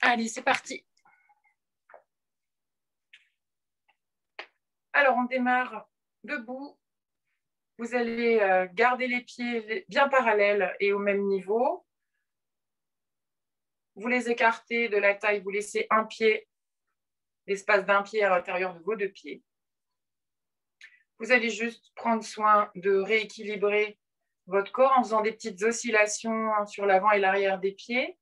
Allez, c'est parti. Alors, on démarre debout. Vous allez garder les pieds bien parallèles et au même niveau. Vous les écartez de la taille, vous laissez un pied, l'espace d'un pied à l'intérieur de vos deux pieds. Vous allez juste prendre soin de rééquilibrer votre corps en faisant des petites oscillations sur l'avant et l'arrière des pieds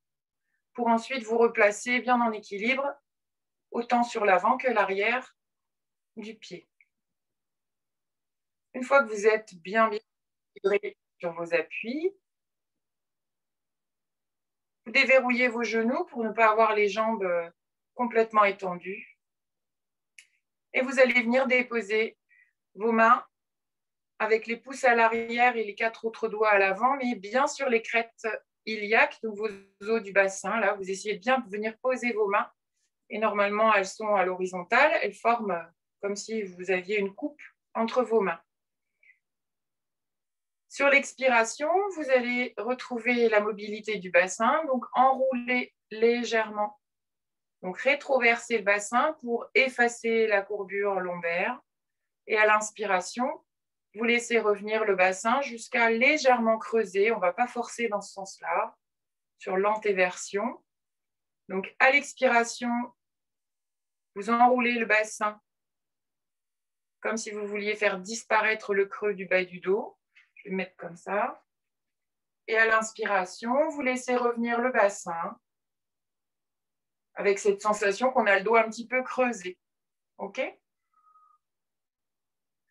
pour ensuite vous replacer bien en équilibre, autant sur l'avant que l'arrière du pied. Une fois que vous êtes bien équilibré sur vos appuis, vous déverrouillez vos genoux pour ne pas avoir les jambes complètement étendues. Et vous allez venir déposer vos mains avec les pouces à l'arrière et les 4 autres doigts à l'avant, mais bien sur les crêtes iliaques, donc vos os du bassin. Là, vous essayez de bien venir poser vos mains. Et normalement, elles sont à l'horizontale. Elles forment comme si vous aviez une coupe entre vos mains. Sur l'expiration, vous allez retrouver la mobilité du bassin, donc enrouler légèrement. Donc rétroverser le bassin pour effacer la courbure lombaire. Et à l'inspiration, vous laissez revenir le bassin jusqu'à légèrement creuser. On ne va pas forcer dans ce sens-là, sur l'antéversion. Donc à l'expiration, vous enroulez le bassin comme si vous vouliez faire disparaître le creux du bas du dos. Je vais le mettre comme ça. Et à l'inspiration, vous laissez revenir le bassin avec cette sensation qu'on a le dos un petit peu creusé. OK ?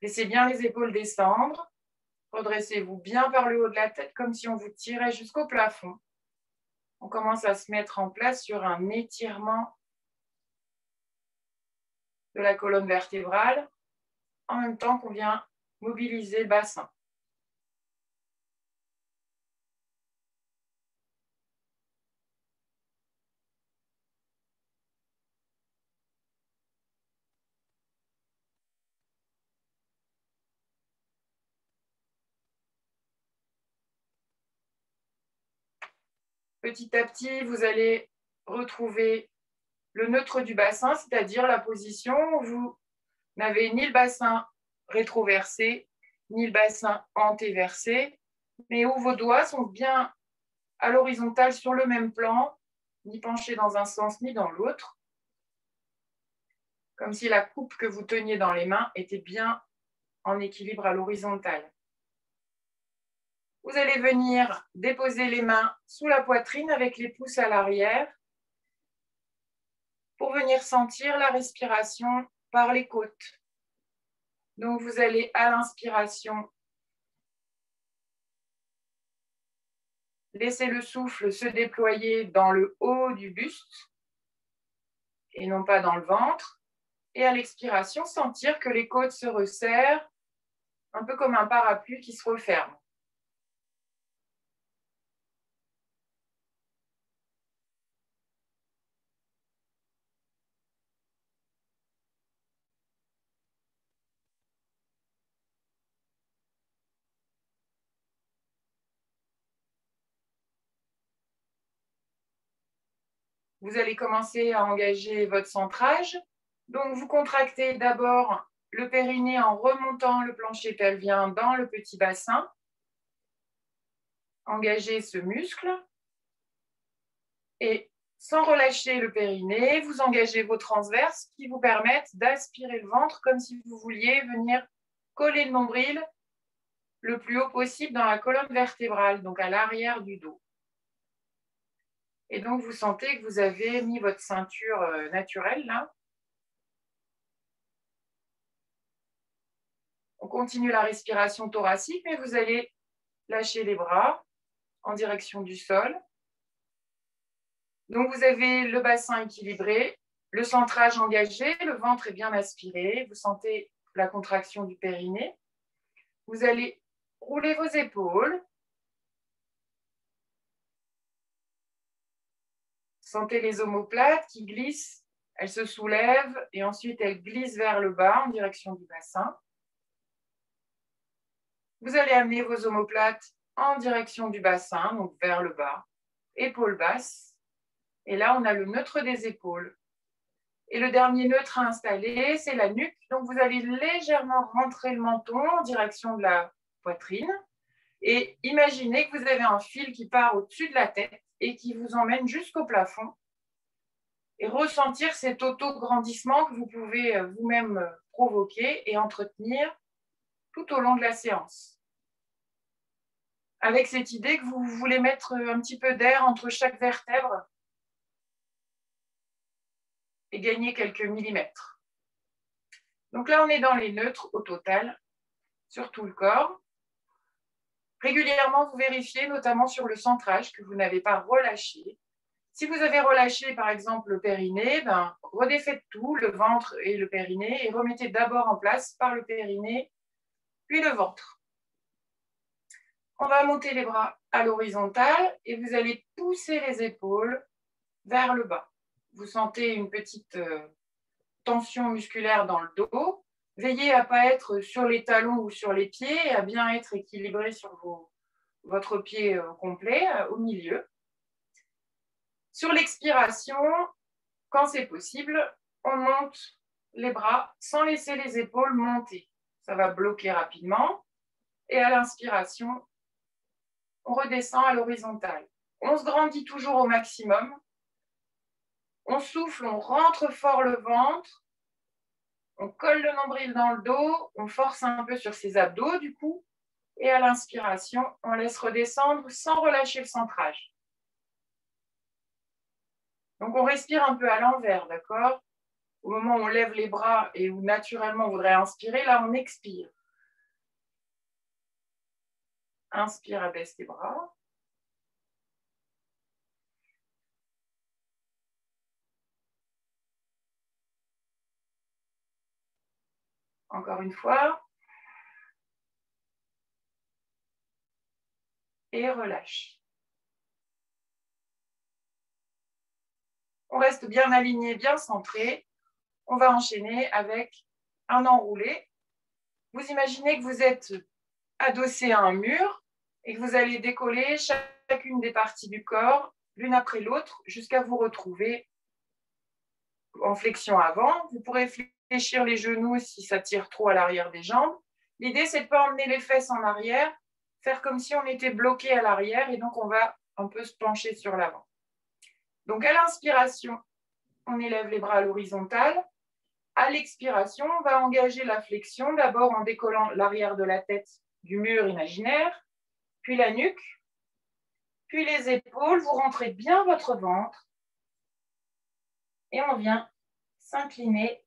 Laissez bien les épaules descendre. Redressez-vous bien par le haut de la tête comme si on vous tirait jusqu'au plafond. On commence à se mettre en place sur un étirement de la colonne vertébrale en même temps qu'on vient mobiliser le bassin. Petit à petit, vous allez retrouver le neutre du bassin, c'est-à-dire la position où vous n'avez ni le bassin rétroversé, ni le bassin antéversé, mais où vos doigts sont bien à l'horizontale sur le même plan, ni penchés dans un sens ni dans l'autre, comme si la coupe que vous teniez dans les mains était bien en équilibre à l'horizontale. Vous allez venir déposer les mains sous la poitrine avec les pouces à l'arrière pour venir sentir la respiration par les côtes. Donc, vous allez à l'inspiration laisser le souffle se déployer dans le haut du buste et non pas dans le ventre. Et à l'expiration, sentir que les côtes se resserrent, un peu comme un parapluie qui se referme. Vous allez commencer à engager votre centrage. Donc, vous contractez d'abord le périnée en remontant le plancher pelvien dans le petit bassin. Engagez ce muscle. Et sans relâcher le périnée, vous engagez vos transverses qui vous permettent d'aspirer le ventre comme si vous vouliez venir coller le nombril le plus haut possible dans la colonne vertébrale, donc à l'arrière du dos. Et donc, vous sentez que vous avez mis votre ceinture naturelle là. On continue la respiration thoracique, mais vous allez lâcher les bras en direction du sol. Donc, vous avez le bassin équilibré, le centrage engagé, le ventre est bien aspiré. Vous sentez la contraction du périnée. Vous allez rouler vos épaules. Sentez les omoplates qui glissent. Elles se soulèvent et ensuite elles glissent vers le bas en direction du bassin. Vous allez amener vos omoplates en direction du bassin, donc vers le bas, épaules basses. Et là, on a le neutre des épaules. Et le dernier neutre à installer, c'est la nuque. Donc, vous allez légèrement rentrer le menton en direction de la poitrine. Et imaginez que vous avez un fil qui part au-dessus de la tête et qui vous emmène jusqu'au plafond. Et ressentir cet auto-grandissement que vous pouvez vous-même provoquer et entretenir tout au long de la séance. Avec cette idée que vous voulez mettre un petit peu d'air entre chaque vertèbre et gagner quelques millimètres. Donc là, on est dans les neutres au total, sur tout le corps. Régulièrement, vous vérifiez, notamment sur le centrage, que vous n'avez pas relâché. Si vous avez relâché, par exemple, le périnée, redéfaites tout, le ventre et le périnée, et remettez d'abord en place par le périnée, puis le ventre. On va monter les bras à l'horizontale et vous allez pousser les épaules vers le bas. Vous sentez une petite tension musculaire dans le dos. Veillez à ne pas être sur les talons ou sur les pieds et à bien être équilibré sur votre pied complet au milieu. Sur l'expiration, quand c'est possible, on monte les bras sans laisser les épaules monter. Ça va bloquer rapidement. Et à l'inspiration, on redescend à l'horizontale. On se grandit toujours au maximum. On souffle, on rentre fort le ventre. On colle le nombril dans le dos. On force un peu sur ses abdos du coup. Et à l'inspiration, on laisse redescendre sans relâcher le centrage. Donc, on respire un peu à l'envers, d'accord? Au moment où on lève les bras et où naturellement on voudrait inspirer, là, on expire. Inspire, abaisse les bras. Encore une fois. Et relâche. On reste bien aligné, bien centré. On va enchaîner avec un enroulé. Vous imaginez que vous êtes adossé à un mur et que vous allez décoller chacune des parties du corps, l'une après l'autre, jusqu'à vous retrouver en flexion avant. Vous pourrez fléchir les genoux si ça tire trop à l'arrière des jambes. L'idée, c'est de ne pas emmener les fesses en arrière, faire comme si on était bloqué à l'arrière et donc on va un peu se pencher sur l'avant. Donc à l'inspiration, on élève les bras à l'horizontale. À l'expiration, on va engager la flexion, d'abord en décollant l'arrière de la tête du mur imaginaire, puis la nuque, puis les épaules. Vous rentrez bien votre ventre et on vient s'incliner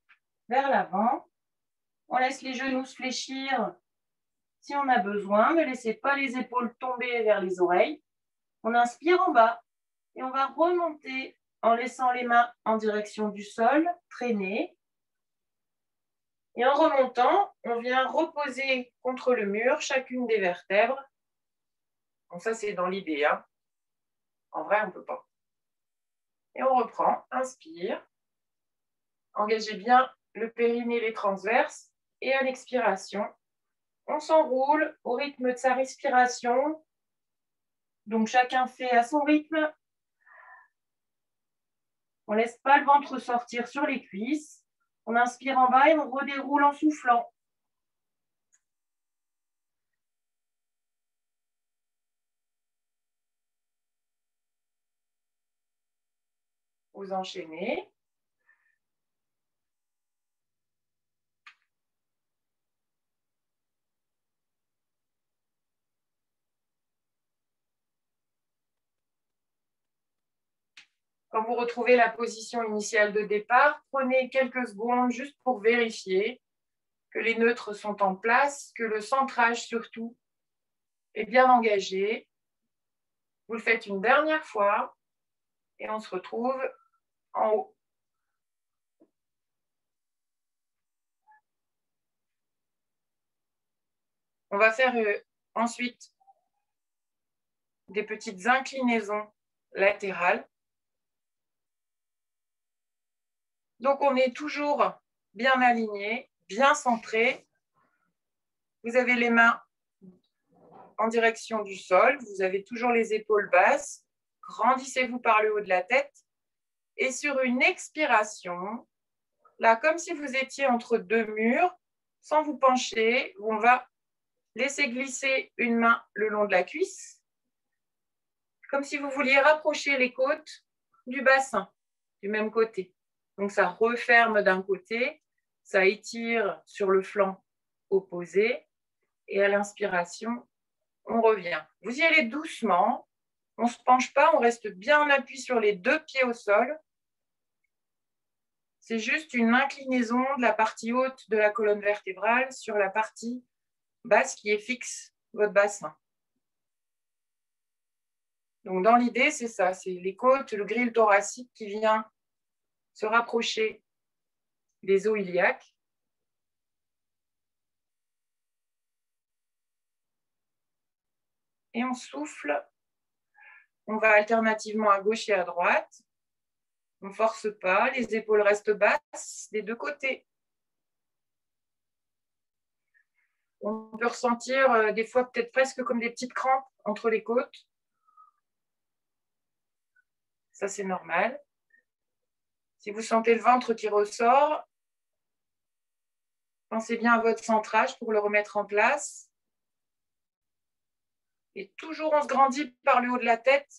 vers l'avant. On laisse les genoux se fléchir si on a besoin. Ne laissez pas les épaules tomber vers les oreilles. On inspire en bas et on va remonter en laissant les mains en direction du sol, traîner. Et en remontant, on vient reposer contre le mur chacune des vertèbres. Donc ça, c'est dans l'idée. Hein. En vrai, on ne peut pas. Et on reprend. Inspire. Engagez bien le périnée, les transverses. Et à l'expiration, on s'enroule au rythme de sa respiration. Donc chacun fait à son rythme. On ne laisse pas le ventre sortir sur les cuisses. On inspire en bas et on redéroule en soufflant. Vous enchaînez. Quand vous retrouvez la position initiale de départ, prenez quelques secondes juste pour vérifier que les neutres sont en place, que le centrage surtout est bien engagé. Vous le faites une dernière fois et on se retrouve en haut. On va faire ensuite des petites inclinaisons latérales. Donc, on est toujours bien aligné, bien centré. Vous avez les mains en direction du sol. Vous avez toujours les épaules basses. Grandissez-vous par le haut de la tête. Et sur une expiration, là, comme si vous étiez entre deux murs, sans vous pencher, on va laisser glisser une main le long de la cuisse, comme si vous vouliez rapprocher les côtes du bassin, du même côté. Donc, ça referme d'un côté, ça étire sur le flanc opposé, et à l'inspiration, on revient. Vous y allez doucement, on ne se penche pas, on reste bien appuyé sur les deux pieds au sol. C'est juste une inclinaison de la partie haute de la colonne vertébrale sur la partie basse qui est fixe, votre bassin. Donc, dans l'idée, c'est ça, c'est les côtes, le grille thoracique qui vient se rapprocher des os iliaques. Et on souffle. On va alternativement à gauche et à droite. On ne force pas, les épaules restent basses des deux côtés. On peut ressentir des fois peut-être presque comme des petites crampes entre les côtes. Ça, c'est normal. Si vous sentez le ventre qui ressort, pensez bien à votre centrage pour le remettre en place. Et toujours, on se grandit par le haut de la tête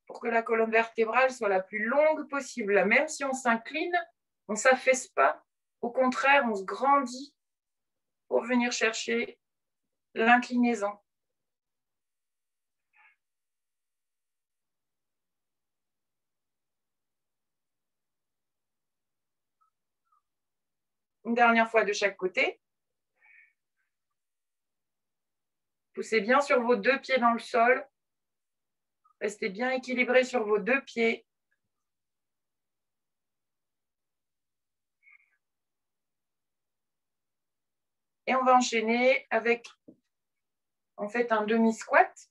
pour que la colonne vertébrale soit la plus longue possible. Là, même si on s'incline, on ne s'affaisse pas. Au contraire, on se grandit pour venir chercher l'inclinaison. Une dernière fois de chaque côté. Poussez bien sur vos deux pieds dans le sol. Restez bien équilibré sur vos deux pieds. Et on va enchaîner avec en fait un demi-squat.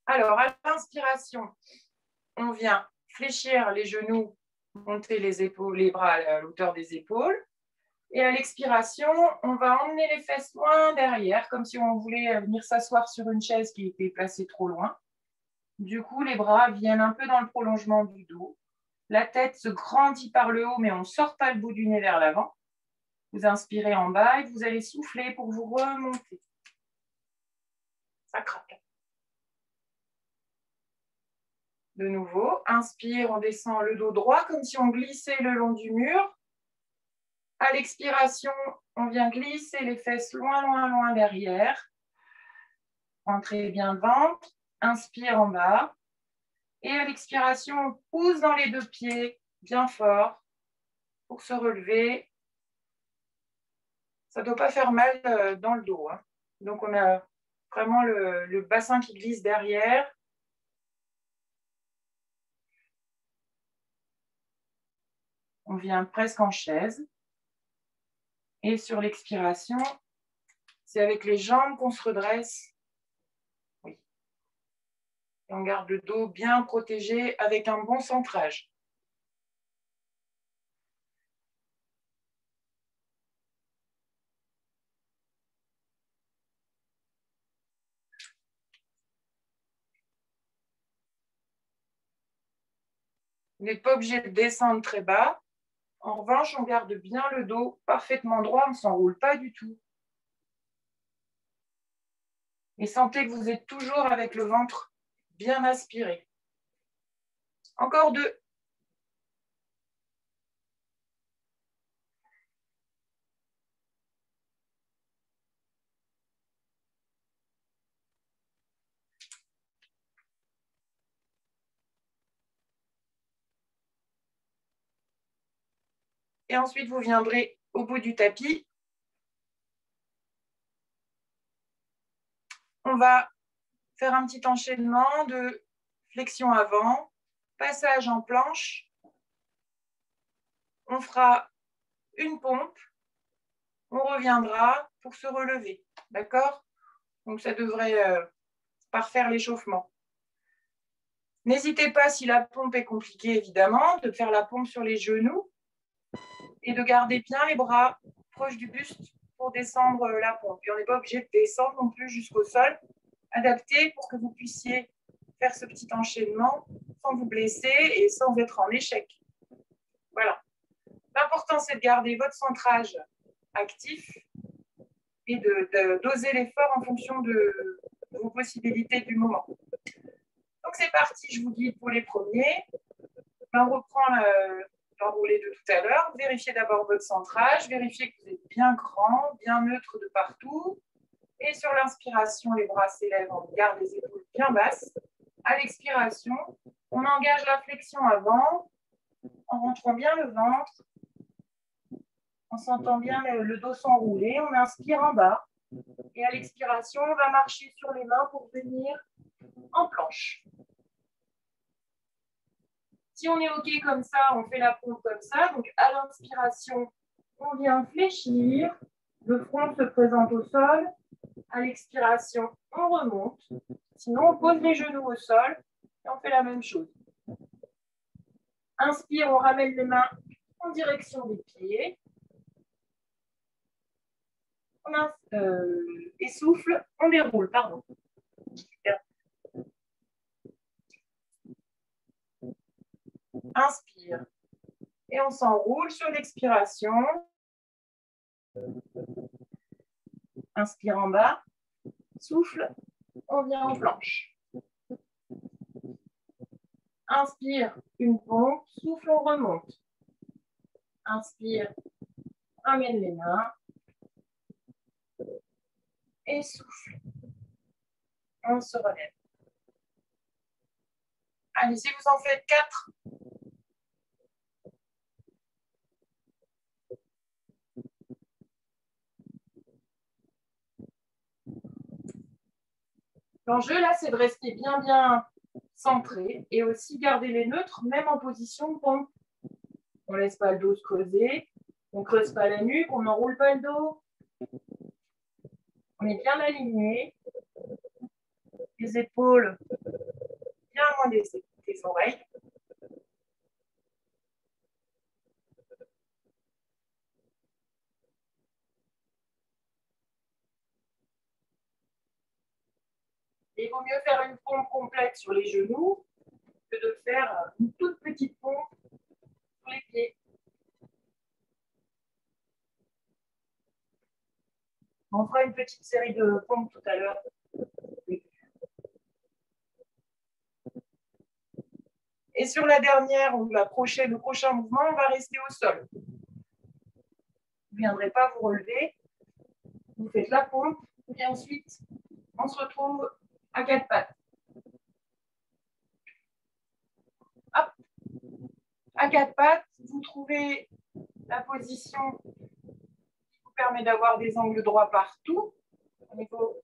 Alors, à l'inspiration, on vient fléchir les genoux, monter les épaules, les bras à l'auteur des épaules. Et à l'expiration, on va emmener les fesses loin derrière, comme si on voulait venir s'asseoir sur une chaise qui était placée trop loin. Du coup, les bras viennent un peu dans le prolongement du dos. La tête se grandit par le haut, mais on ne sort pas le bout du nez vers l'avant. Vous inspirez en bas et vous allez souffler pour vous remonter. Ça craque. De nouveau, inspire, on descend le dos droit comme si on glissait le long du mur. À l'expiration, on vient glisser les fesses loin, loin, loin derrière. Rentrez bien le ventre. Inspire en bas. Et à l'expiration, on pousse dans les deux pieds bien fort pour se relever. Ça ne doit pas faire mal dans le dos. Hein. Donc, on a vraiment le bassin qui glisse derrière. On vient presque en chaise. Et sur l'expiration, c'est avec les jambes qu'on se redresse. Oui. Et on garde le dos bien protégé avec un bon centrage. Vous n'êtes pas obligé de descendre très bas. En revanche, on garde bien le dos parfaitement droit, on ne s'enroule pas du tout. Et sentez que vous êtes toujours avec le ventre bien aspiré. Encore 2. Et ensuite, vous viendrez au bout du tapis. On va faire un petit enchaînement de flexion avant, passage en planche. On fera une pompe. On reviendra pour se relever. D'accord? Donc, ça devrait parfaire l'échauffement. N'hésitez pas, si la pompe est compliquée, évidemment, de faire la pompe sur les genoux et de garder bien les bras proches du buste pour descendre la pompe. Et on n'est pas obligé de descendre non plus jusqu'au sol. Adapté pour que vous puissiez faire ce petit enchaînement sans vous blesser et sans être en échec. Voilà. L'important, c'est de garder votre centrage actif et de doser l'effort en fonction de vos possibilités du moment. Donc, c'est parti, je vous guide pour les premiers. On reprend l'enroulé de tout à l'heure. Vérifiez d'abord votre centrage, vérifiez que vous êtes bien grand, bien neutre de partout. Et sur l'inspiration, les bras s'élèvent, on garde les épaules bien basses. À l'expiration, on engage la flexion avant, en rentrant bien le ventre, en sentant bien le dos s'enrouler. On inspire en bas. Et à l'expiration, on va marcher sur les mains pour venir en planche. Si on est OK comme ça, on fait la pompe comme ça. Donc, à l'inspiration, on vient fléchir. Le front se présente au sol. À l'expiration, on remonte. Sinon, on pose les genoux au sol et on fait la même chose. Inspire, on ramène les mains en direction des pieds. Essouffle, on déroule, pardon. Inspire. Et on s'enroule sur l'expiration. Inspire en bas. Souffle, on vient en planche. Inspire, une pompe. Souffle, on remonte. Inspire, ramène les mains. Et souffle. On se relève. Allez-y, vous en faites 4. L'enjeu, là, c'est de rester bien centré et aussi garder les neutres, même en position de pompe. On ne laisse pas le dos se creuser, on ne creuse pas la nuque, on n'enroule pas le dos. On est bien aligné. Les épaules bien loin des oreilles. Il vaut mieux faire une pompe complète sur les genoux que de faire une toute petite pompe sur les pieds. On fera une petite série de pompes tout à l'heure. Et sur la dernière ou le prochain mouvement, on va rester au sol. Vous ne viendrez pas vous relever. Vous faites la pompe et ensuite, on se retrouve à 4 pattes. Hop. À 4 pattes, vous trouvez la position qui vous permet d'avoir des angles droits partout, au niveau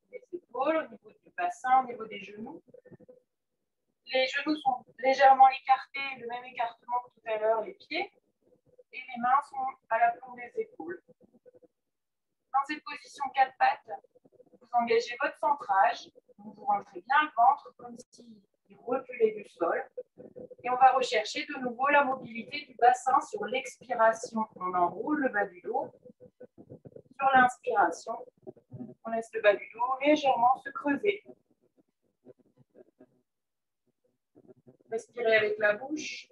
des épaules, au niveau du bassin, au niveau des genoux. Les genoux sont légèrement écartés, le même écartement que tout à l'heure, les pieds. Et les mains sont à la plombe des épaules. Dans cette position 4 pattes, vous engagez votre centrage. Vous rentrez bien le ventre comme si vous reculez du sol. Et on va rechercher de nouveau la mobilité du bassin sur l'expiration. On enroule le bas du dos. Sur l'inspiration, on laisse le bas du dos légèrement se creuser. Respirez avec la bouche.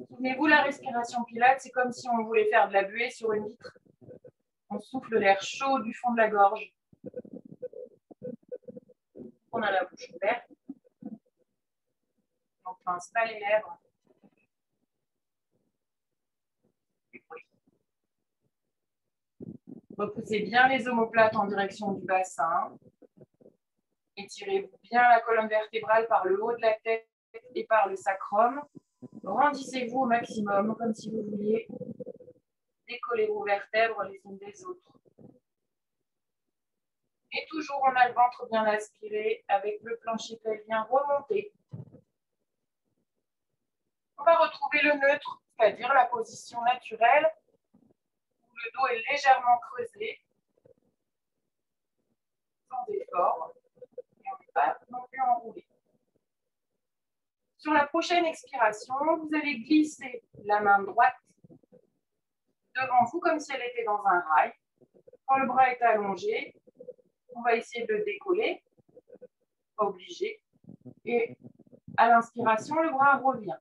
Souvenez-vous, la respiration pilates, c'est comme si on voulait faire de la buée sur une vitre. On souffle l'air chaud du fond de la gorge. On a la bouche ouverte. On pince pas les lèvres. Repoussez bien les omoplates en direction du bassin. Étirez-vous bien la colonne vertébrale par le haut de la tête et par le sacrum. Rendissez-vous au maximum, comme si vous vouliez décoller vos vertèbres les unes des autres. Et toujours, on a le ventre bien aspiré avec le plancher pelvien remonté. On va retrouver le neutre, c'est-à-dire la position naturelle où le dos est légèrement creusé, sans effort, et on n'est pas non plus enroulé. Sur la prochaine expiration, vous allez glisser la main droite devant vous comme si elle était dans un rail. Quand le bras est allongé, on va essayer de le décoller, pas obligé. Et à l'inspiration, le bras revient.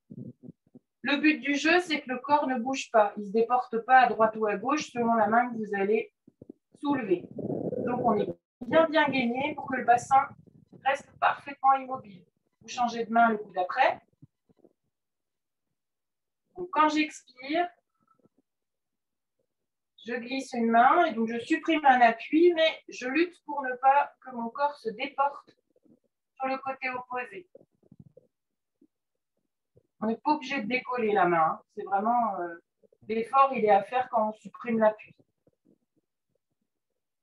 Le but du jeu, c'est que le corps ne bouge pas. Il ne se déporte pas à droite ou à gauche selon la main que vous allez soulever. Donc, on est bien gainé pour que le bassin reste parfaitement immobile. Vous changez de main le coup d'après. Donc, quand j'expire, je glisse une main et donc je supprime un appui, mais je lutte pour ne pas que mon corps se déporte sur le côté opposé. On n'est pas obligé de décoller la main. Hein. C'est vraiment l'effort, il est à faire quand on supprime l'appui.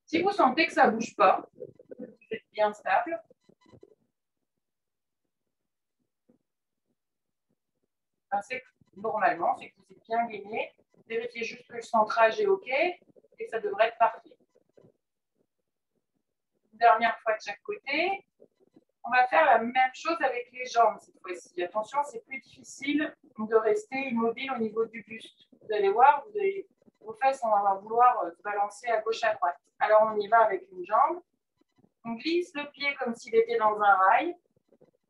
Si vous sentez que ça ne bouge pas, vous êtes bien stable, c'est que normalement, c'est que vous êtes bien gainé. Vérifiez juste que le centrage est OK et ça devrait être parfait. Une dernière fois de chaque côté. On va faire la même chose avec les jambes cette fois-ci. Attention, c'est plus difficile de rester immobile au niveau du buste. Vous allez voir, vos fesses, on va vouloir se balancer à gauche, à droite. Alors, on y va avec une jambe. On glisse le pied comme s'il était dans un rail.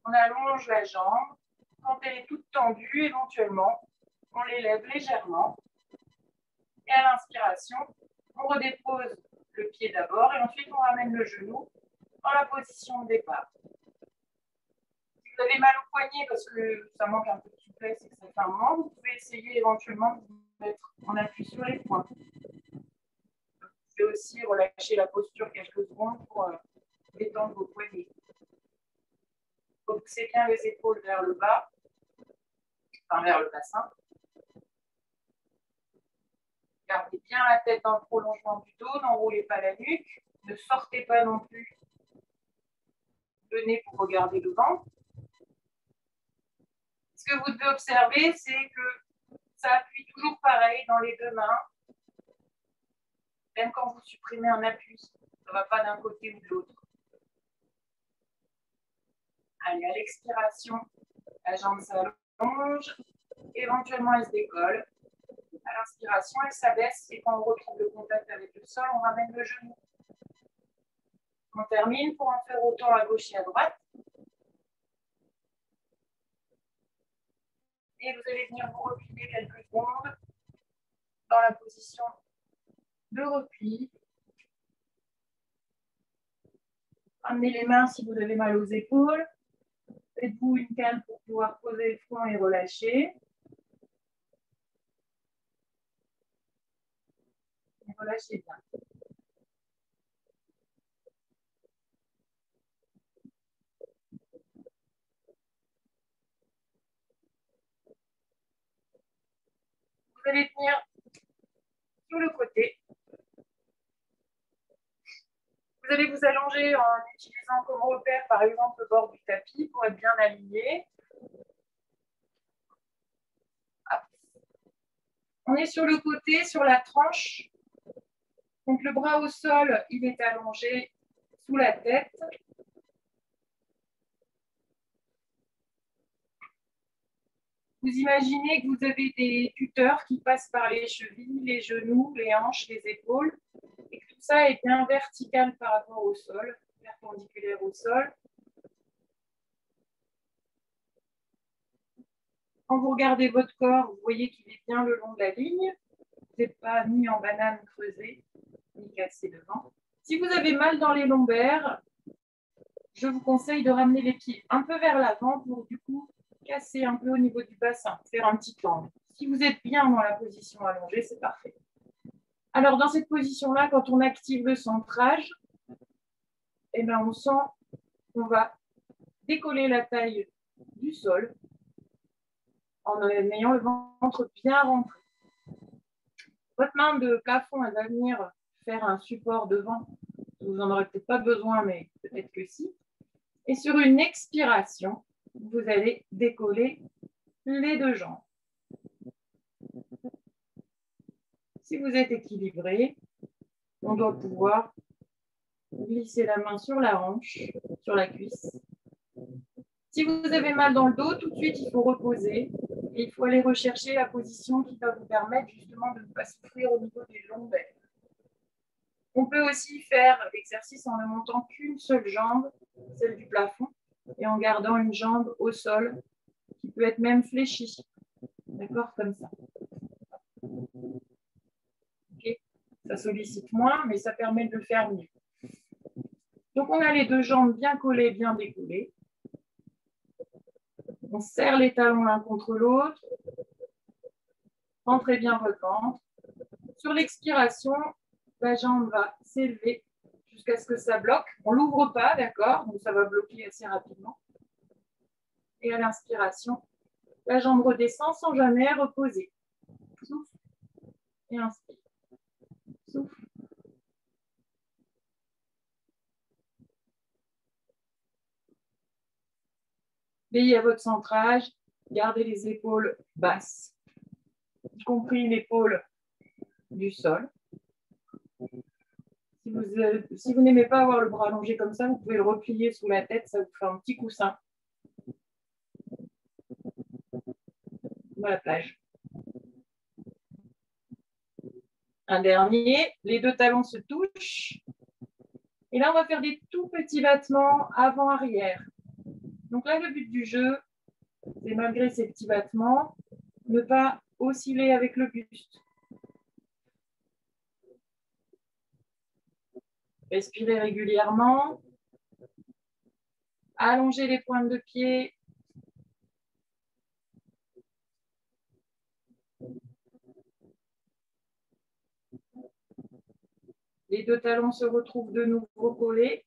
On allonge la jambe. Quand elle est toute tendue, éventuellement, on l'élève légèrement. Et à l'inspiration, on redépose le pied d'abord et ensuite, on ramène le genou dans la position de départ. Vous avez mal au poignet parce que ça manque un peu de souplesse et que ça fait un moment, vous pouvez essayer éventuellement de vous mettre en appui sur les poings. Vous pouvez aussi relâcher la posture quelques secondes pour détendre vos poignets. Focusez bien les épaules vers le bas, enfin vers le bassin. Gardez bien la tête dans le prolongement du dos, n'enroulez pas la nuque, ne sortez pas non plus le nez pour regarder le ventre. Ce que vous devez observer, c'est que ça appuie toujours pareil dans les deux mains. Même quand vous supprimez un appui, ça ne va pas d'un côté ou de l'autre. Allez, à l'expiration, la jambe s'allonge, éventuellement elle se décolle. À l'inspiration, elle s'abaisse et quand on retrouve le contact avec le sol, on ramène le genou. On termine pour en faire autant à gauche et à droite. Et vous allez venir vous replier quelques secondes dans la position de repli. Amenez les mains si vous avez mal aux épaules. Faites-vous une cale pour pouvoir poser le front et relâcher. Et relâchez bien. Vous allez venir sur le côté. Vous allez vous allonger en utilisant comme repère, par exemple, le bord du tapis pour être bien aligné. On est sur le côté, sur la tranche. Donc, le bras au sol, il est allongé sous la tête. Vous imaginez que vous avez des tuteurs qui passent par les chevilles, les genoux, les hanches, les épaules, et que tout ça est bien vertical par rapport au sol, perpendiculaire au sol. Quand vous regardez votre corps, vous voyez qu'il est bien le long de la ligne. Vous n'êtes pas ni en banane creusée, ni cassé devant. Si vous avez mal dans les lombaires, je vous conseille de ramener les pieds un peu vers l'avant pour du coup casser un peu au niveau du bassin, faire un petit angle. Si vous êtes bien dans la position allongée, c'est parfait. Alors, dans cette position-là, quand on active le centrage, eh bien, on sent qu'on va décoller la taille du sol en ayant le ventre bien rentré. Votre main de plafond, elle va venir faire un support devant. Vous n'en aurez peut-être pas besoin, mais peut-être que si. Et sur une expiration, vous allez décoller les deux jambes. Si vous êtes équilibré, on doit pouvoir glisser la main sur la hanche, sur la cuisse. Si vous avez mal dans le dos, tout de suite, il faut reposer Et il faut aller rechercher la position qui va vous permettre justement de ne pas souffrir au niveau des lombaires. On peut aussi faire l'exercice en ne montant qu'une seule jambe, celle du plafond, et en gardant une jambe au sol, qui peut être même fléchie. D'accord, comme ça. Okay. Ça sollicite moins, mais ça permet de le faire mieux. Donc, on a les deux jambes bien collées, bien décollées. On serre les talons l'un contre l'autre. Rentrez bien votre ventre. Sur l'expiration, la jambe va s'élever jusqu'à ce que ça bloque. On ne l'ouvre pas, d'accord? Donc, ça va bloquer assez rapidement. Et à l'inspiration, la jambe redescend sans jamais reposer. Souffle et inspire. Souffle. Veillez à votre centrage. Gardez les épaules basses, y compris l'épaule du sol. Si vous n'aimez pas avoir le bras allongé comme ça, vous pouvez le replier sous la tête, ça vous fait un petit coussin. Dans la plage. Un dernier, les deux talons se touchent. Et là, on va faire des tout petits battements avant-arrière. Donc là, le but du jeu, c'est malgré ces petits battements, ne pas osciller avec le buste. Respirez régulièrement. Allongez les pointes de pied. Les deux talons se retrouvent de nouveau collés.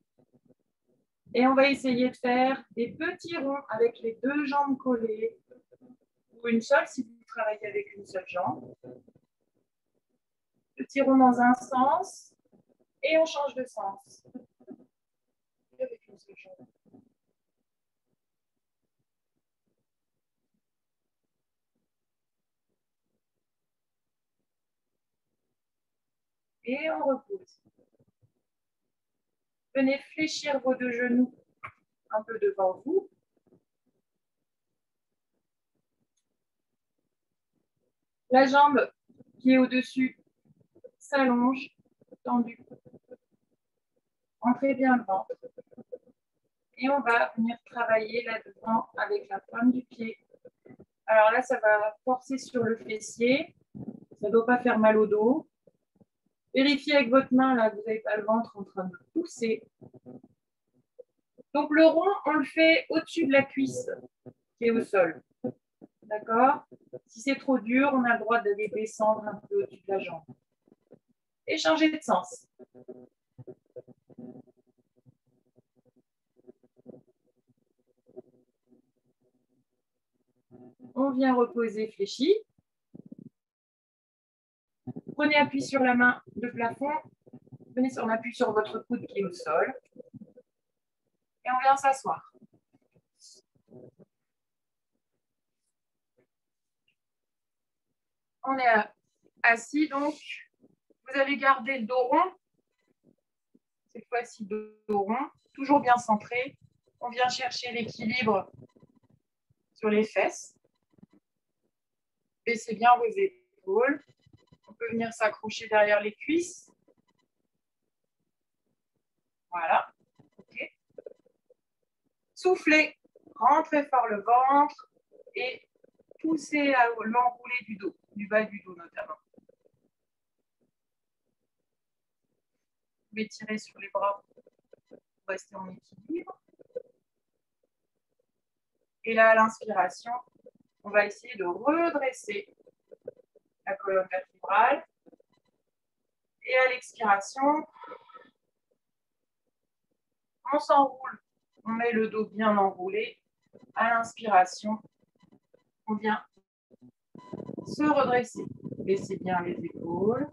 Et on va essayer de faire des petits ronds avec les deux jambes collées. Ou une seule si vous travaillez avec une seule jambe. Petit rond dans un sens. Et on change de sens. Avec une seule jambe. Et on repose. Venez fléchir vos deux genoux un peu devant vous. La jambe qui est au-dessus s'allonge, tendue. Entrez bien le ventre. Et on va venir travailler là-devant avec la pointe du pied. Alors là, ça va forcer sur le fessier. Ça ne doit pas faire mal au dos. Vérifiez avec votre main, là, que vous n'avez pas le ventre en train de pousser. Donc le rond, on le fait au-dessus de la cuisse qui est au sol. D'accord? Si c'est trop dur, on a le droit d'aller descendre un peu au-dessus de la jambe. Et changer de sens. On vient reposer fléchi. Prenez appui sur la main de plafond. On appuie sur votre coude qui est au sol. Et on vient s'asseoir. On est assis, donc vous allez garder le dos rond. Cette fois-ci, dos rond, toujours bien centré. On vient chercher l'équilibre sur les fesses. Baissez bien vos épaules. On peut venir s'accrocher derrière les cuisses. Voilà. Okay. Soufflez. Rentrez fort le ventre et poussez à l'enroulé du dos, du bas du dos notamment. Vous pouvez tirer sur les bras pour rester en équilibre. Et là, à l'inspiration, on va essayer de redresser la colonne vertébrale. Et à l'expiration, on s'enroule. On met le dos bien enroulé. À l'inspiration, on vient se redresser. Baissez bien les épaules.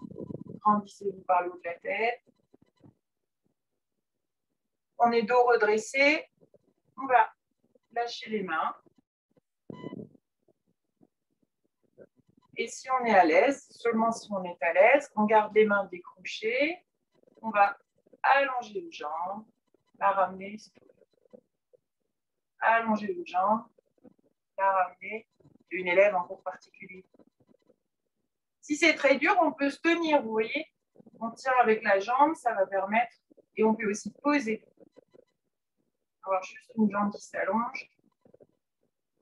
Grandissez-vous par le haut de la tête. On est dos redressé. On va lâcher les mains. Et si on est à l'aise, seulement si on est à l'aise, on garde les mains décrochées. On va allonger les jambes, la ramener. Allonger les jambes, la ramener une élève en cours particulier. Si c'est très dur, on peut se tenir, vous voyez. On tire avec la jambe, ça va permettre. Et on peut aussi poser. Avoir juste une jambe qui s'allonge.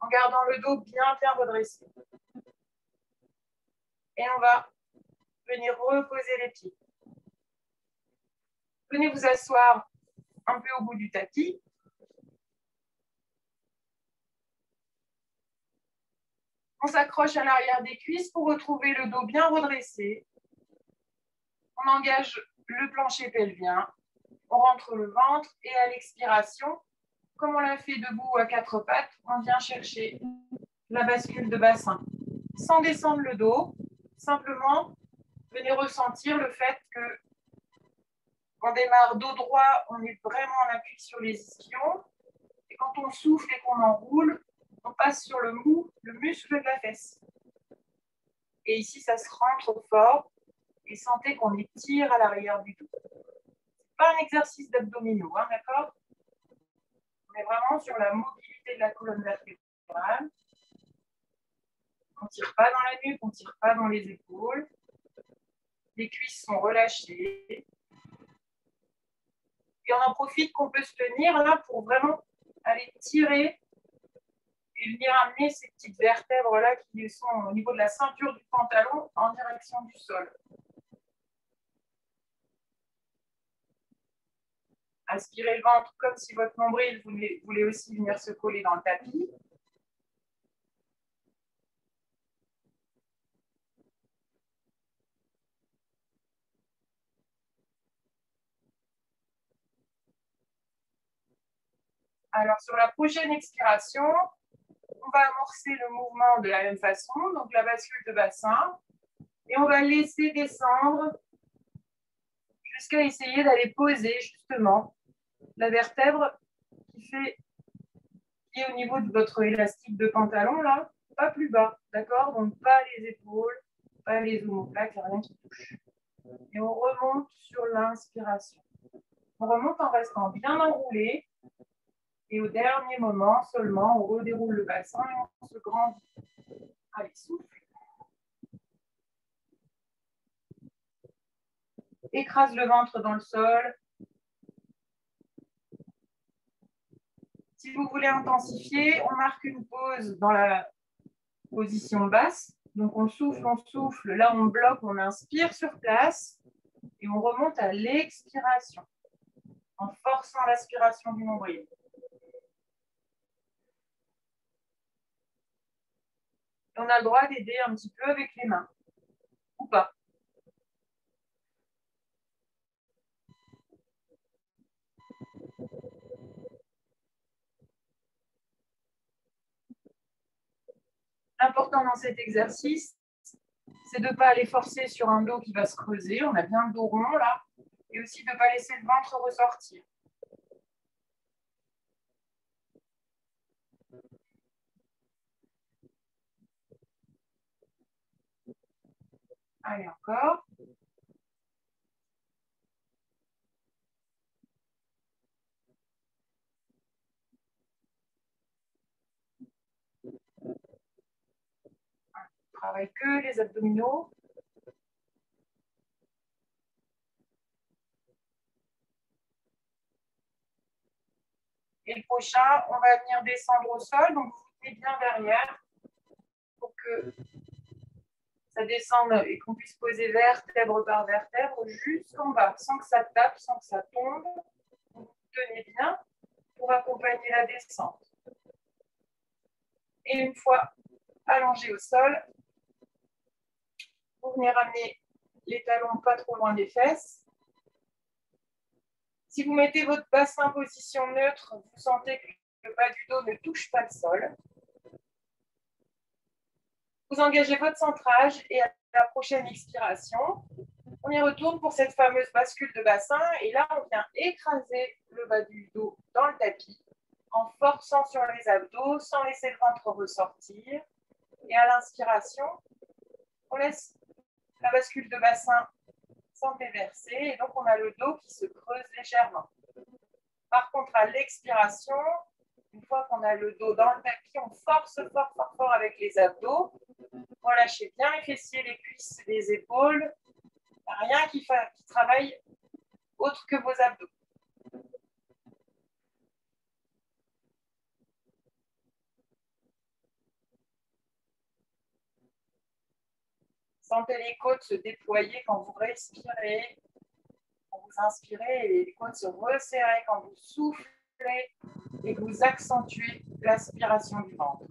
En gardant le dos bien redressé. Et on va venir reposer les pieds. Venez vous asseoir un peu au bout du tapis. On s'accroche à l'arrière des cuisses pour retrouver le dos bien redressé. On engage le plancher pelvien. On rentre le ventre et à l'expiration, comme on l'a fait debout à quatre pattes, on vient chercher la bascule de bassin. Sans descendre le dos, simplement, venez ressentir le fait que on démarre dos droit, on est vraiment en appui sur les ischions. Et quand on souffle et qu'on enroule, on passe sur le muscle de la fesse. Et ici, ça se rentre fort. Et sentez qu'on étire à l'arrière du dos. Ce n'est pas un exercice d'abdominaux, hein, d'accord? On est vraiment sur la mobilité de la colonne vertébrale. On ne tire pas dans la nuque, on ne tire pas dans les épaules. Les cuisses sont relâchées. Et on en profite qu'on peut se tenir là pour vraiment aller tirer et venir amener ces petites vertèbres-là qui sont au niveau de la ceinture du pantalon en direction du sol. Aspirez le ventre comme si votre nombril voulait aussi venir se coller dans le tapis. Alors, sur la prochaine expiration, on va amorcer le mouvement de la même façon, donc la bascule de bassin, et on va laisser descendre jusqu'à essayer d'aller poser justement la vertèbre qui est au niveau de votre élastique de pantalon, là, pas plus bas, d'accord? Donc, pas les épaules, pas les omoplates, il n'y a rien qui touche. Et on remonte sur l'inspiration. On remonte en restant bien enroulé. Et au dernier moment seulement, on redéroule le bassin et on se grandit. Allez, souffle. Écrase le ventre dans le sol. Si vous voulez intensifier, on marque une pause dans la position basse. Donc on souffle, on souffle. Là, on bloque, on inspire sur place. Et on remonte à l'expiration en forçant l'aspiration du nombril. On a le droit d'aider un petit peu avec les mains, ou pas. L'important dans cet exercice, c'est de ne pas aller forcer sur un dos qui va se creuser. On a bien le dos rond là. Et aussi de ne pas laisser le ventre ressortir. Allez, encore. On travaille que les abdominaux. Et le prochain, on va venir descendre au sol. Donc, vous tenez bien derrière pour que ça descende et qu'on puisse poser vertèbre par vertèbre jusqu'en bas, sans que ça tape, sans que ça tombe. Vous tenez bien pour accompagner la descente. Et une fois allongé au sol, vous venez ramener les talons pas trop loin des fesses. Si vous mettez votre bassin en position neutre, vous sentez que le bas du dos ne touche pas le sol. Vous engagez votre centrage et à la prochaine expiration, on y retourne pour cette fameuse bascule de bassin. Et là, on vient écraser le bas du dos dans le tapis en forçant sur les abdos sans laisser le ventre ressortir. Et à l'inspiration, on laisse la bascule de bassin s'entéverser et donc on a le dos qui se creuse légèrement. Par contre, à l'expiration, Une fois qu'on a le dos dans le tapis, on force fort, fort, fort avec les abdos. Relâchez bien les fessiers, les cuisses, les épaules. Il n'y a rien qui travaille autre que vos abdos. Sentez les côtes se déployer quand vous respirez. Quand vous inspirez, les côtes se resserrer quand vous soufflez et que vous accentuez l'aspiration du ventre.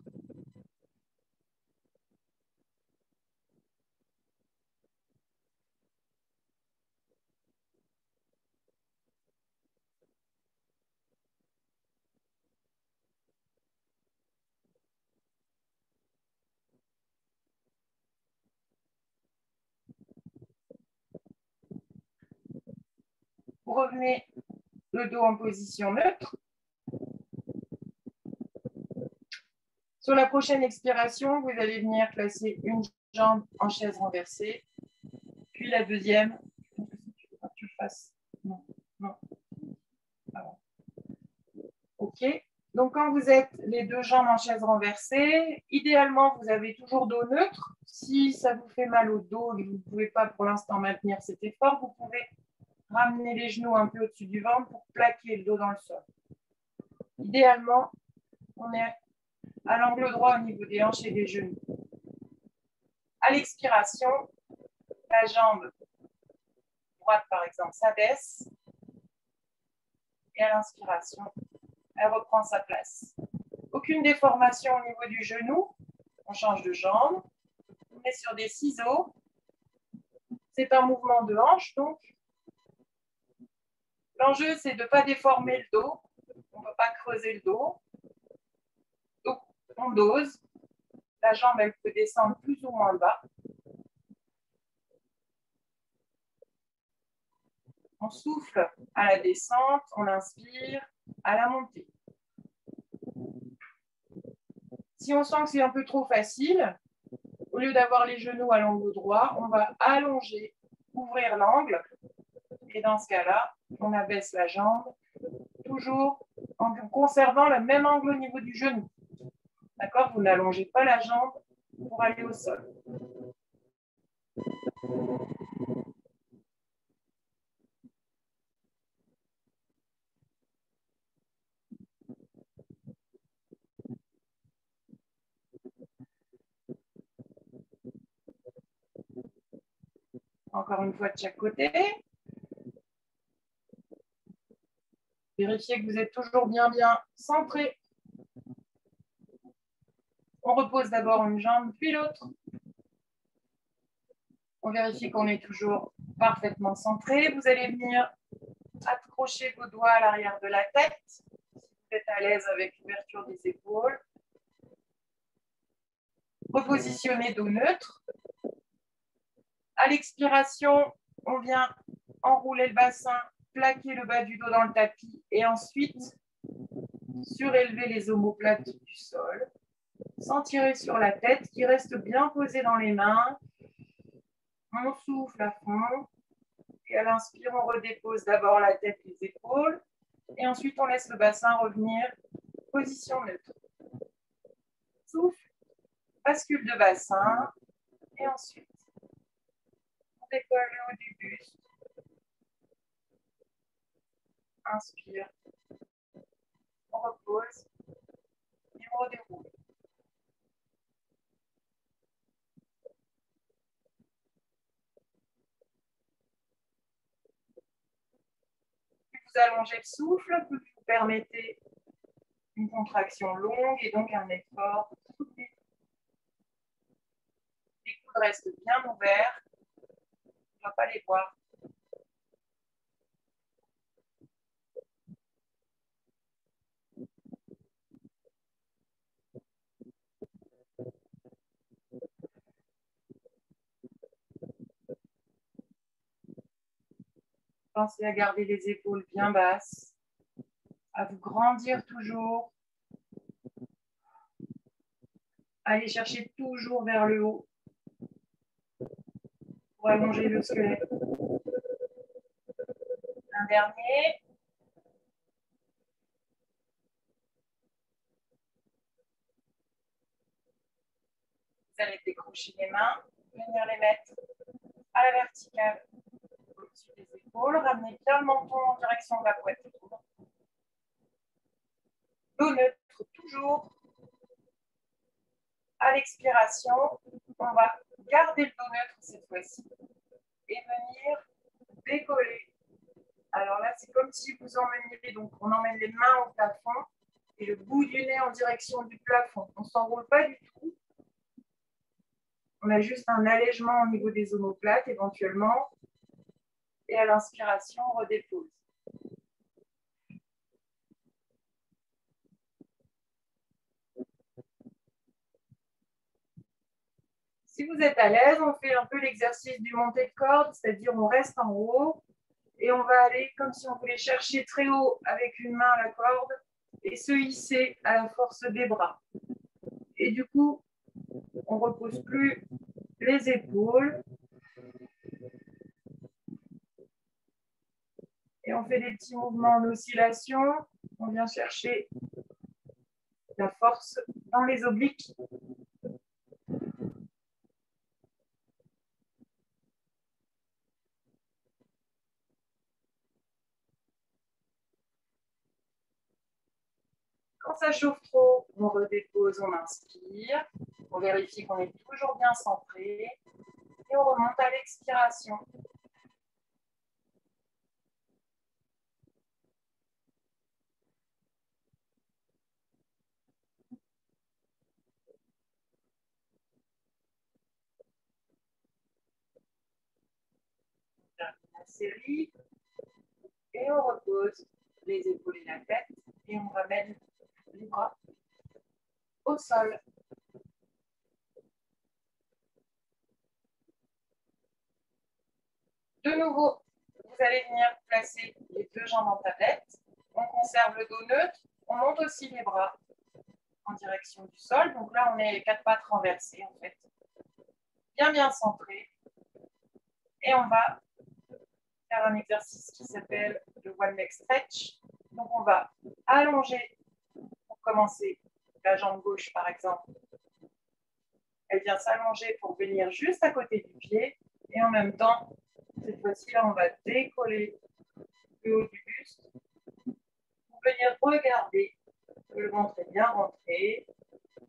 Vous revenez le dos en position neutre. Sur la prochaine expiration, vous allez venir placer une jambe en chaise renversée, puis la deuxième. Tu le fasses. Non, non. OK. Donc, quand vous êtes les deux jambes en chaise renversée, idéalement, vous avez toujours dos neutre. Si ça vous fait mal au dos et que vous ne pouvez pas pour l'instant maintenir cet effort, vous pouvez ramener les genoux un peu au-dessus du ventre pour plaquer le dos dans le sol. Idéalement, on est à l'angle droit au niveau des hanches et des genoux. À l'expiration, la jambe droite, par exemple, s'abaisse. Et à l'inspiration, elle reprend sa place. Aucune déformation au niveau du genou. On change de jambe. On est sur des ciseaux. C'est un mouvement de hanche, donc. L'enjeu, c'est de ne pas déformer le dos. On ne peut pas creuser le dos. Donc, on dose. La jambe, elle peut descendre plus ou moins bas. On souffle à la descente, on inspire à la montée. Si on sent que c'est un peu trop facile, au lieu d'avoir les genoux à l'angle droit, on va allonger, ouvrir l'angle. Et dans ce cas-là, on abaisse la jambe, toujours en conservant le même angle au niveau du genou. D'accord? Vous n'allongez pas la jambe pour aller au sol. Encore une fois de chaque côté. Vérifiez que vous êtes toujours bien centré. On repose d'abord une jambe, puis l'autre. On vérifie qu'on est toujours parfaitement centré. Vous allez venir accrocher vos doigts à l'arrière de la tête. Si vous êtes à l'aise avec l'ouverture des épaules. Repositionnez dos neutre. À l'expiration, on vient enrouler le bassin, plaquer le bas du dos dans le tapis et ensuite surélever les omoplates du sol, sans tirer sur la tête qui reste bien posée dans les mains. On souffle à fond et à l'inspire, on redépose d'abord la tête et les épaules et ensuite on laisse le bassin revenir position neutre. Souffle, bascule de bassin et ensuite on décolle le haut du buste. Inspire, on repose et on redéroule. Vous allongez le souffle, plus vous permettez une contraction longue et donc un effort soutenu. Les coudes restent bien ouverts, on ne va pas les voir. Pensez à garder les épaules bien basses, à vous grandir toujours. Allez chercher toujours vers le haut pour allonger le squelette. Un dernier. allez décrocher les mains, venir les mettre à la verticale au-dessus des épaules. Ramenez bien le menton en direction de la poitrine. Dos neutre toujours. À l'expiration, on va garder le dos neutre cette fois-ci et venir décoller. Alors là, c'est comme si vous emmeniez, donc on emmène les mains au plafond et le bout du nez en direction du plafond. On ne s'enroule pas du tout. On a juste un allègement au niveau des omoplates éventuellement. Et à l'inspiration, on redépose. Si vous êtes à l'aise, on fait un peu l'exercice du montée de corde, c'est-à-dire on reste en haut et on va aller comme si on voulait chercher très haut avec une main à la corde et se hisser à la force des bras. Et du coup, on ne repose plus les épaules. Et on fait des petits mouvements en oscillation. On vient chercher la force dans les obliques. Quand ça chauffe trop, on redépose, on inspire. On vérifie qu'on est toujours bien centré. Et on remonte à l'expiration. La série. Et on repose les épaules et la tête. Et on ramène les bras au sol. De nouveau, vous allez venir placer les deux jambes en tablette. On conserve le dos neutre. On monte aussi les bras en direction du sol. Donc là, on est quatre pattes renversées en fait. Bien centré. Et on va faire un exercice qui s'appelle le one leg stretch. Donc on va allonger pour commencer la jambe gauche par exemple. Elle vient s'allonger pour venir juste à côté du pied. Et en même temps, cette fois-ci, là, on va décoller le haut du buste pour venir regarder que le ventre est bien rentré.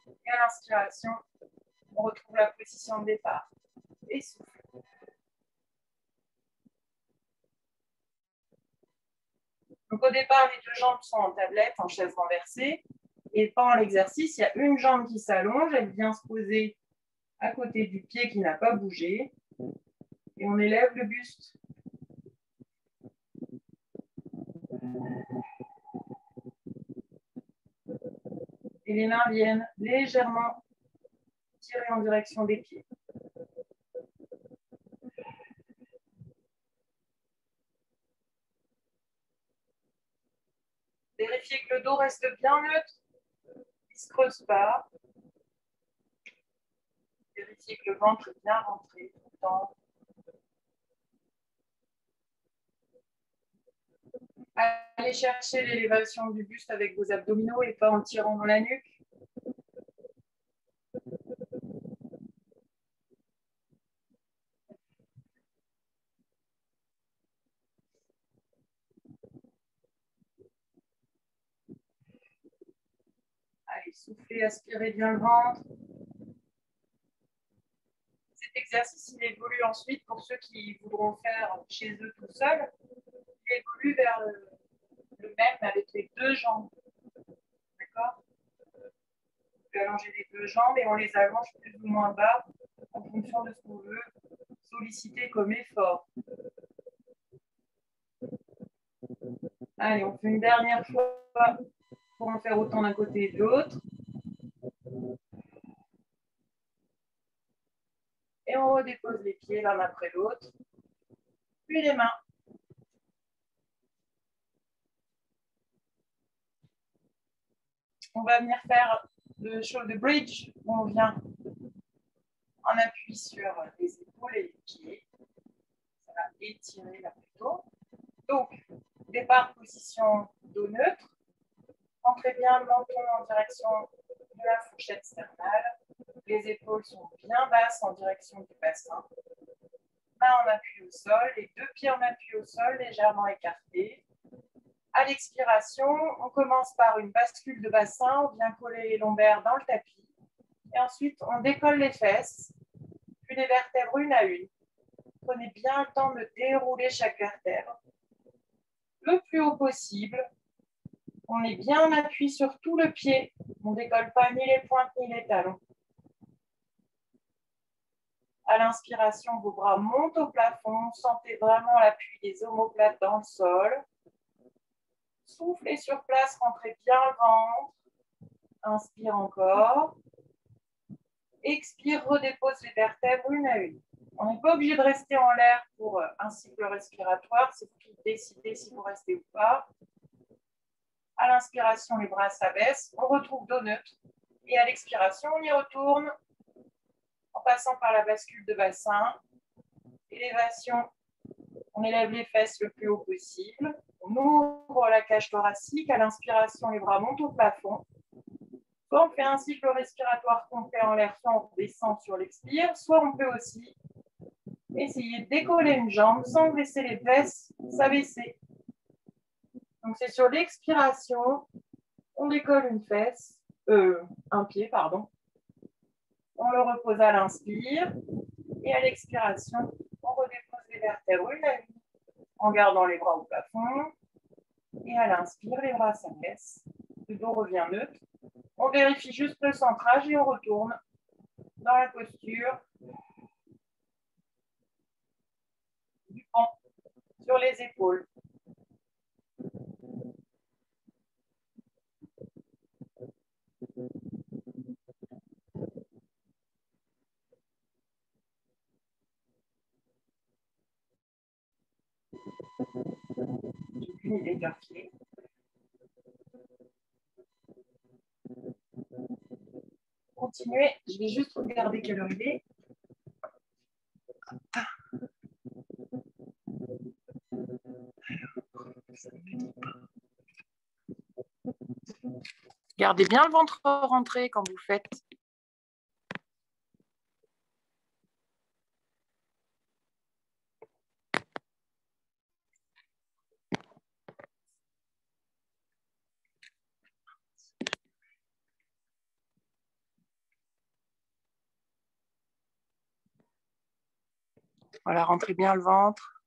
Et à l'inspiration, on retrouve la position de départ. Et souffle. Donc au départ, les deux jambes sont en tablette, en chaise renversée. Et pendant l'exercice, il y a une jambe qui s'allonge, elle vient se poser à côté du pied qui n'a pas bougé. Et on élève le buste. Et les mains viennent légèrement tirer en direction des pieds. Vérifiez que le dos reste bien neutre, il ne se creuse pas. Vérifiez que le ventre est bien rentré tout le temps. Allez chercher l'élévation du buste avec vos abdominaux et pas en tirant dans la nuque. Allez, soufflez, aspirez bien le ventre. Cet exercice, il évolue ensuite pour ceux qui voudront faire chez eux tout seuls. Il évolue vers le même avec les deux jambes. D'accord? On peut allonger les deux jambes et on les allonge plus ou moins bas en fonction de ce qu'on veut solliciter comme effort. Allez, on fait une dernière fois pour en faire autant d'un côté et de l'autre. Et on redépose les pieds l'un après l'autre. Puis les mains. On va venir faire le shoulder bridge où on vient en appui sur les épaules et les pieds. Ça va étirer là plutôt. Donc, départ, position dos neutre. Entrez bien le menton en direction de la fourchette sternale. Les épaules sont bien basses en direction du bassin. Main en appui au sol, les deux pieds en appui au sol, légèrement écartés. À l'expiration, on commence par une bascule de bassin, on vient coller les lombaires dans le tapis. Et ensuite, on décolle les fesses, puis les vertèbres une à une. Prenez bien le temps de dérouler chaque vertèbre. Le plus haut possible. On est bien en appui sur tout le pied. On ne décolle pas ni les pointes ni les talons. À l'inspiration, vos bras montent au plafond. Sentez vraiment l'appui des omoplates dans le sol. Soufflez sur place, rentrez bien le ventre. Inspire encore. Expire, redépose les vertèbres une à une. On n'est pas obligé de rester en l'air pour un cycle respiratoire. C'est vous qui décidez si vous restez ou pas. À l'inspiration, les bras s'abaissent. On retrouve dos neutre. Et à l'expiration, on y retourne en passant par la bascule de bassin. Élévation, on élève les fesses le plus haut possible. On ouvre la cage thoracique. À l'inspiration, les bras montent au plafond. Soit on fait un cycle respiratoire complet en l'air, soit on descend sur l'expire, soit on peut aussi essayer de décoller une jambe sans laisser les fesses s'abaisser. Donc c'est sur l'expiration, on décolle une fesse, un pied, pardon. On le repose à l'inspire et à l'expiration, on redépose les vertèbres une à une en gardant les bras au plafond. Et à l'inspire, les bras s'abaissent, le dos revient neutre. On vérifie juste le centrage et on retourne dans la posture du pont sur les épaules. J'ai aucune idée de l'heure qu'il est. Continuez, je vais juste regarder quelle heure il est. Gardez bien le ventre rentré quand vous faites. Voilà, rentrez bien le ventre.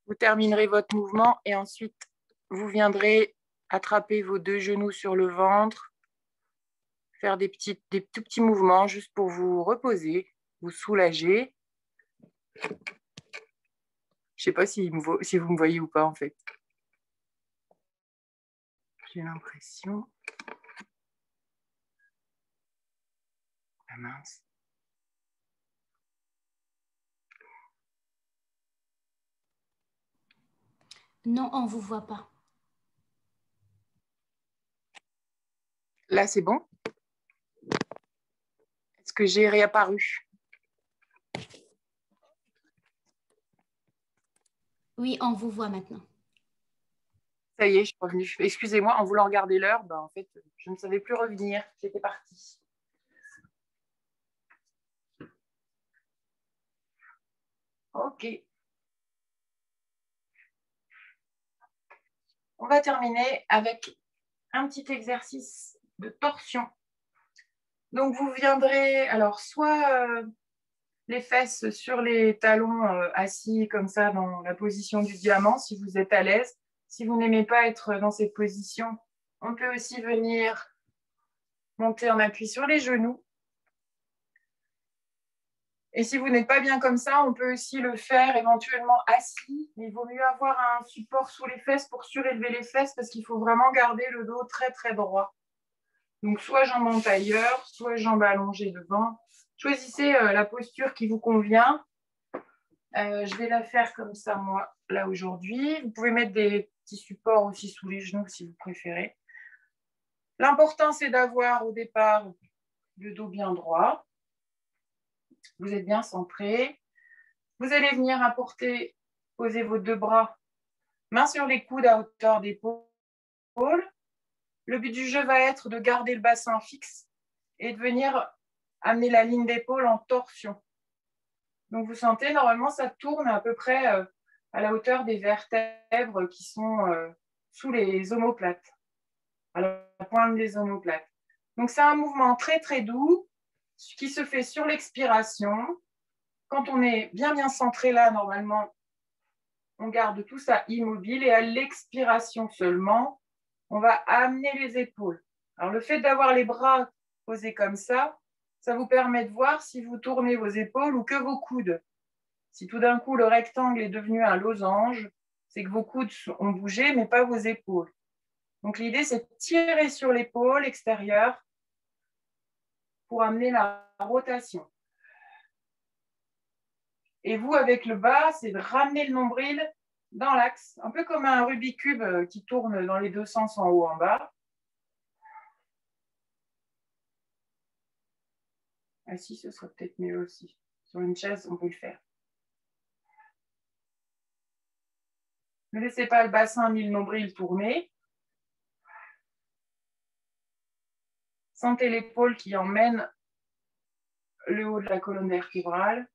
Vous terminerez votre mouvement et ensuite, vous viendrez attraper vos deux genoux sur le ventre, faire des tout petits mouvements juste pour vous reposer, vous soulager. Je ne sais pas si vous me voyez ou pas en fait. J'ai l'impression. Ah mince. Non, on ne vous voit pas. Là, c'est bon? Est-ce que j'ai réapparu? Oui, on vous voit maintenant. Ça y est, je suis revenue. Excusez-moi, en voulant regarder l'heure, en fait, je ne savais plus revenir. J'étais partie. Ok. On va terminer avec un petit exercice de torsion. Donc, vous viendrez, alors, soit les fesses sur les talons assis comme ça dans la position du diamant, si vous êtes à l'aise. Si vous n'aimez pas être dans cette position, on peut aussi venir monter en appui sur les genoux. Et si vous n'êtes pas bien comme ça, on peut aussi le faire éventuellement assis. Mais il vaut mieux avoir un support sous les fesses pour surélever les fesses parce qu'il faut vraiment garder le dos très, très droit. Donc, soit jambes en tailleur, soit jambes allongées devant. Choisissez la posture qui vous convient. Je vais la faire comme ça, moi, là, aujourd'hui. Vous pouvez mettre des petits supports aussi sous les genoux si vous préférez. L'important, c'est d'avoir au départ le dos bien droit. Vous êtes bien centré. Vous allez venir poser vos deux bras, mains sur les coudes à hauteur d'épaule. Le but du jeu va être de garder le bassin fixe et de venir amener la ligne d'épaule en torsion. Donc vous sentez, normalement, ça tourne à peu près à la hauteur des vertèbres qui sont sous les omoplates, à la pointe des omoplates. Donc c'est un mouvement très très doux qui se fait sur l'expiration. Quand on est bien centré là, normalement, on garde tout ça immobile et à l'expiration seulement, on va amener les épaules. Alors le fait d'avoir les bras posés comme ça vous permet de voir si vous tournez vos épaules ou que vos coudes. Si tout d'un coup le rectangle est devenu un losange, c'est que vos coudes ont bougé, mais pas vos épaules. Donc l'idée, c'est de tirer sur l'épaule extérieure pour amener la rotation. Et vous, avec le bas, c'est de ramener le nombril dans l'axe, un peu comme un Rubik's Cube qui tourne dans les deux sens, en haut, en bas. Assis, ce serait peut-être mieux aussi. Sur une chaise, on peut le faire. Ne laissez pas le bassin ni le nombril tourner. Sentez l'épaule qui emmène le haut de la colonne vertébrale.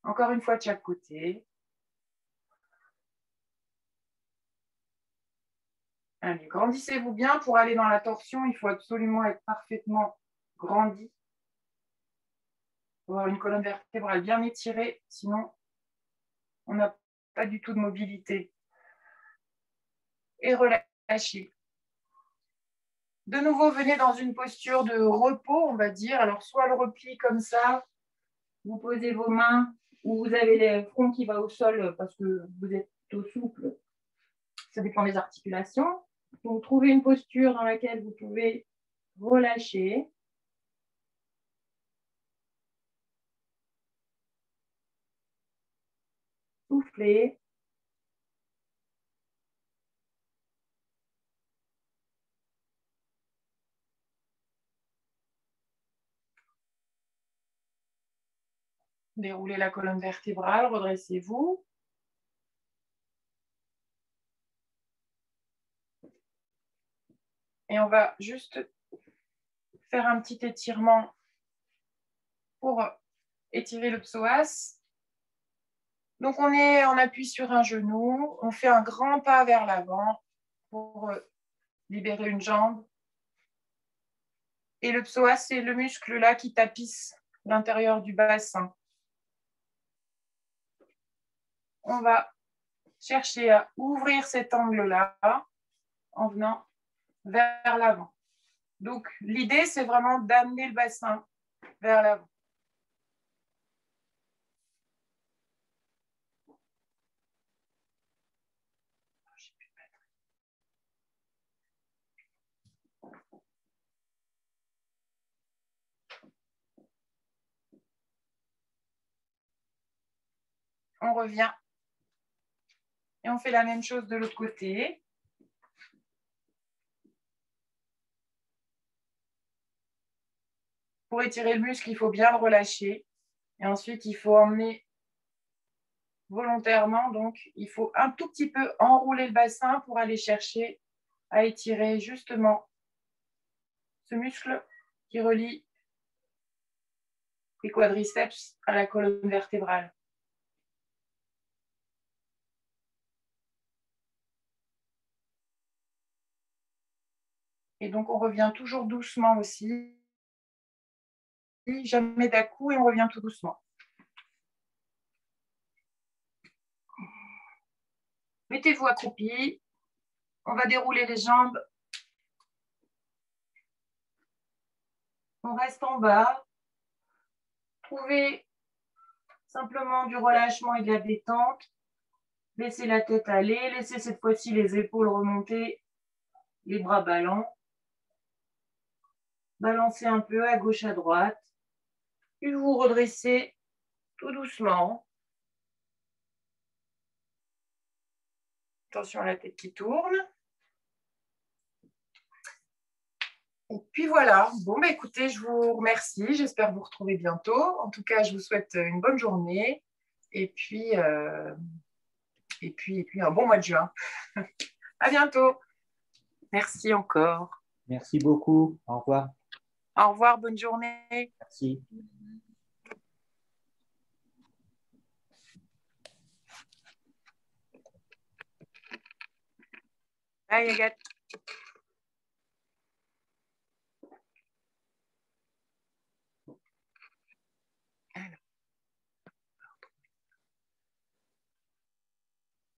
Encore une fois de chaque côté. Allez, grandissez-vous bien. Pour aller dans la torsion, il faut absolument être parfaitement grandi. Il faut avoir une colonne vertébrale bien étirée, sinon on n'a pas du tout de mobilité. Et relâchez. De nouveau, venez dans une posture de repos, on va dire. Alors, soit le repli comme ça, vous posez vos mains, ou vous avez le front qui va au sol parce que vous êtes plutôt souple. Ça dépend des articulations. Donc, trouvez une posture dans laquelle vous pouvez relâcher. Souffler. Déroulez la colonne vertébrale, redressez-vous. Et on va juste faire un petit étirement pour étirer le psoas. Donc, on est en appui sur un genou. On fait un grand pas vers l'avant pour libérer une jambe. Et le psoas, c'est le muscle là qui tapisse l'intérieur du bassin. On va chercher à ouvrir cet angle-là en venant vers l'avant. Donc, l'idée, c'est vraiment d'amener le bassin vers l'avant. On revient et on fait la même chose de l'autre côté. Pour étirer le muscle, il faut bien le relâcher. Et ensuite, il faut emmener volontairement. Donc, il faut un tout petit peu enrouler le bassin pour aller chercher à étirer justement ce muscle qui relie les quadriceps à la colonne vertébrale. Et donc, on revient toujours doucement aussi. Jamais d'un-coup et on revient tout doucement. Mettez-vous accroupi. On va dérouler les jambes. On reste en bas. Trouvez simplement du relâchement et de la détente. Laissez la tête aller. Laissez cette fois-ci les épaules remonter. Les bras ballants. Balancez un peu à gauche, à droite. Puis vous redressez tout doucement. Attention à la tête qui tourne. Et puis voilà. Bon, bah, écoutez, je vous remercie. J'espère vous retrouver bientôt. En tout cas, je vous souhaite une bonne journée. Et puis, un bon mois de juin. À bientôt. Merci encore. Merci beaucoup. Au revoir. Au revoir, bonne journée. Merci. Bye, Agathe.